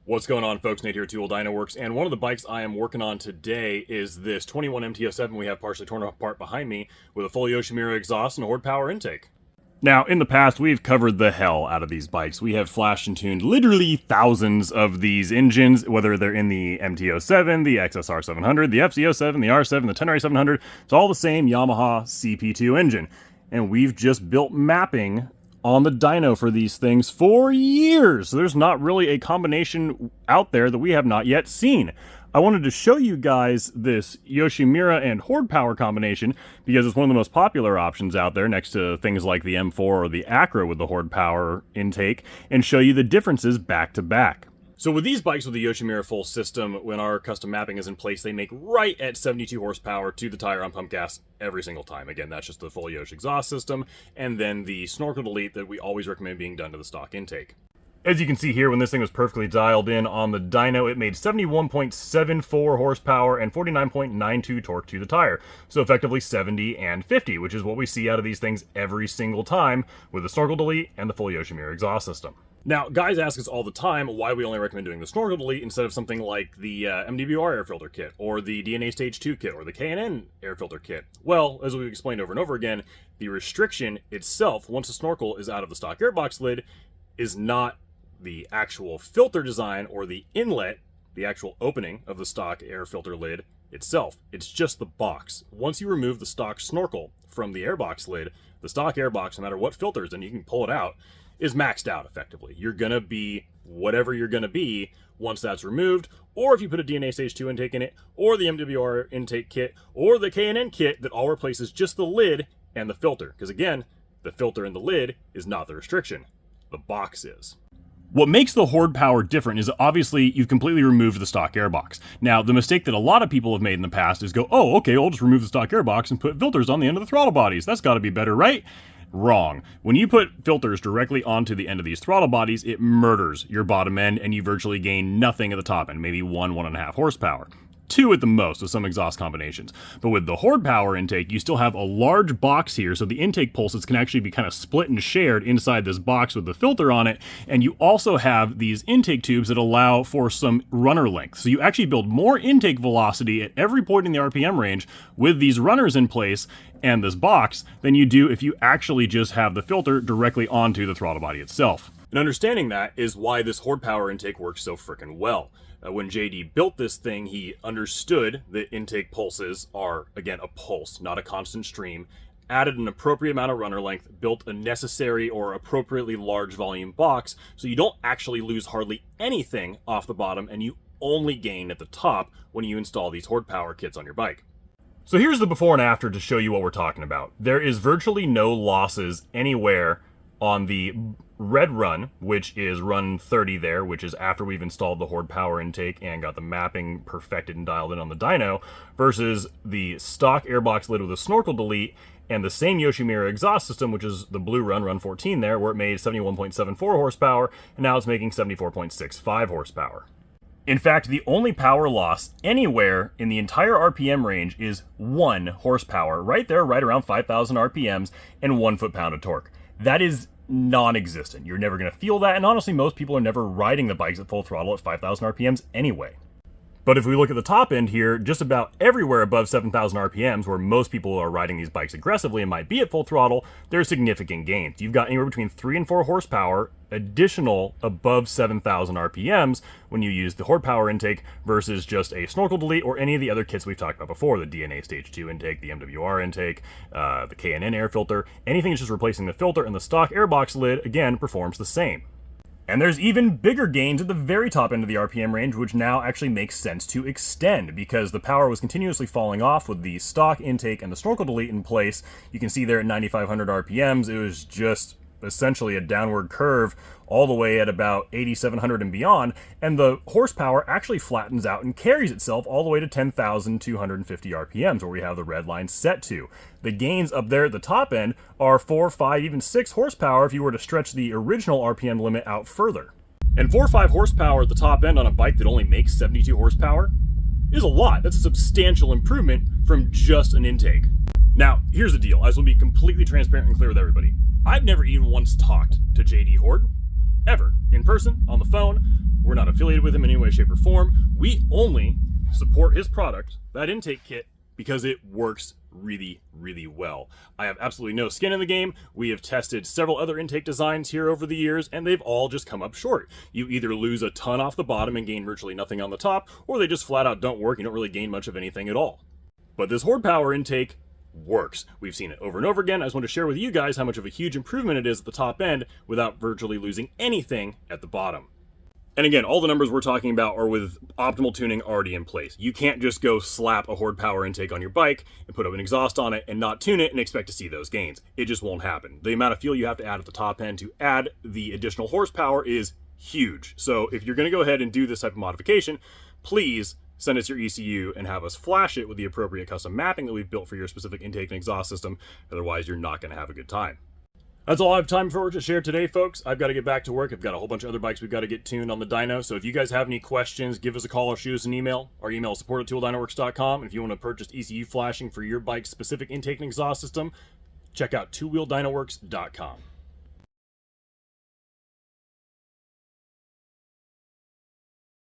What's going on, folks? Nate here at Dyno Works, and one of the bikes I am working on today is this 21 MT-07 we have partially torn apart behind me with a full Yoshimura exhaust and a Hordpower intake. Now, in the past, we've covered the hell out of these bikes. We have flashed and tuned literally thousands of these engines, whether they're in the MT-07, the XSR 700, the FC-07, the R7, the Tenere 700. It's all the same Yamaha CP2 engine. And we've just built mapping on the dyno for these things for years. So there's not really a combination out there that we have not yet seen. I wanted to show you guys this Yoshimura and Hordpower combination because it's one of the most popular options out there next to things like the M4 or the Acura with the Hordpower intake, and show you the differences back to back. So with these bikes with the Yoshimura full system, when our custom mapping is in place, they make right at 72 horsepower to the tire on pump gas every single time. Again, that's just the full Yosh exhaust system, and then the snorkel delete that we always recommend being done to the stock intake. As you can see here, when this thing was perfectly dialed in on the dyno, it made 71.74 horsepower and 49.92 torque to the tire. So effectively 70 and 50, which is what we see out of these things every single time with the snorkel delete and the full Yoshimura exhaust system. Now, guys ask us all the time why we only recommend doing the snorkel delete instead of something like the MWR air filter kit, or the DNA Stage 2 kit, or the K&N air filter kit. Well, as we've explained over and over again, the restriction itself, once the snorkel is out of the stock airbox lid, is not the actual filter design or the inlet, the actual opening of the stock air filter lid itself. It's just the box. Once you remove the stock snorkel from the airbox lid, the stock airbox, no matter what filters, and you can pull it out, is maxed out effectively. You're gonna be whatever you're gonna be once that's removed, or if you put a DNA Stage 2 intake in it, or the MWR intake kit, or the K&N kit that all replaces just the lid and the filter. Because again, the filter and the lid is not the restriction. The box is. What makes the Hordpower different is obviously you've completely removed the stock airbox. Now, the mistake that a lot of people have made in the past is go, oh, okay, I'll just remove the stock airbox and put filters on the end of the throttle bodies. That's gotta be better, right? Wrong. When you put filters directly onto the end of these throttle bodies, it murders your bottom end and you virtually gain nothing at the top end, maybe 1.5 horsepower. 2 at the most with some exhaust combinations. But with the Hordpower intake, you still have a large box here, so the intake pulses can actually be kind of split and shared inside this box with the filter on it, and you also have these intake tubes that allow for some runner length. So you actually build more intake velocity at every point in the RPM range with these runners in place and this box than you do if you actually just have the filter directly onto the throttle body itself. And understanding that is why this Hordpower intake works so frickin' well. When JD built this thing, he understood that intake pulses are, again, a pulse, not a constant stream, added an appropriate amount of runner length, built a necessary or appropriately large volume box, so you don't actually lose hardly anything off the bottom, and you only gain at the top when you install these Hordpower kits on your bike. So here's the before and after to show you what we're talking about. There is virtually no losses anywhere on the red run, which is run 30 there, which is after we've installed the Hordpower intake and got the mapping perfected and dialed in on the dyno, versus the stock airbox lid with a snorkel delete and the same Yoshimura exhaust system, which is the blue run, run 14 there, where it made 71.74 horsepower, and now it's making 74.65 horsepower. In fact, the only power loss anywhere in the entire RPM range is 1 horsepower, right there, right around 5,000 RPMs, and 1 foot-pound of torque. That is non-existent. You're never going to feel that, and honestly, most people are never riding the bikes at full throttle at 5,000 RPMs anyway. But if we look at the top end here, just about everywhere above 7,000 RPMs, where most people are riding these bikes aggressively and might be at full throttle, there's significant gains. You've got anywhere between 3 and 4 horsepower additional above 7,000 RPMs when you use the Hordpower intake versus just a snorkel delete or any of the other kits we've talked about before, the DNA Stage 2 intake, the MWR intake, the K&N air filter. Anything that's just replacing the filter, and the stock airbox lid, again, performs the same. And there's even bigger gains at the very top end of the RPM range, which now actually makes sense to extend because the power was continuously falling off with the stock intake and the snorkel delete in place. You can see there at 9,500 RPMs, it was just essentially a downward curve all the way at about 8,700 and beyond, and the horsepower actually flattens out and carries itself all the way to 10,250 RPMs, where we have the red line set to. The gains up there at the top end are 4, 5, even 6 horsepower if you were to stretch the original RPM limit out further. And 4 or 5 horsepower at the top end on a bike that only makes 72 horsepower is a lot. That's a substantial improvement from just an intake. Now, here's the deal. I just want to be completely transparent and clear with everybody. I've never even once talked to JD Horde, ever, in person, on the phone. We're not affiliated with him in any way, shape, or form. We only support his product, that intake kit, because it works really, really well. I have absolutely no skin in the game. We have tested several other intake designs here over the years, and they've all just come up short. You either lose a ton off the bottom and gain virtually nothing on the top, or they just flat out don't work. You don't really gain much of anything at all. But this Hordpower intake works. We've seen it over and over again. I just want to share with you guys how much of a huge improvement it is at the top end without virtually losing anything at the bottom. And again, all the numbers we're talking about are with optimal tuning already in place. You can't just go slap a Hordpower intake on your bike and put up an exhaust on it and not tune it and expect to see those gains. It just won't happen. The amount of fuel you have to add at the top end to add the additional horsepower is huge. So if you're going to go ahead and do this type of modification, please send us your ECU and have us flash it with the appropriate custom mapping that we've built for your specific intake and exhaust system. Otherwise, you're not going to have a good time. That's all I have time for to share today, folks. I've got to get back to work. I've got a whole bunch of other bikes we've got to get tuned on the dyno. So if you guys have any questions, give us a call or shoot us an email. Our email is support@twoWheelDynoWorks.com. And if you want to purchase ECU flashing for your bike's specific intake and exhaust system, check out twowheeldynoworks.com.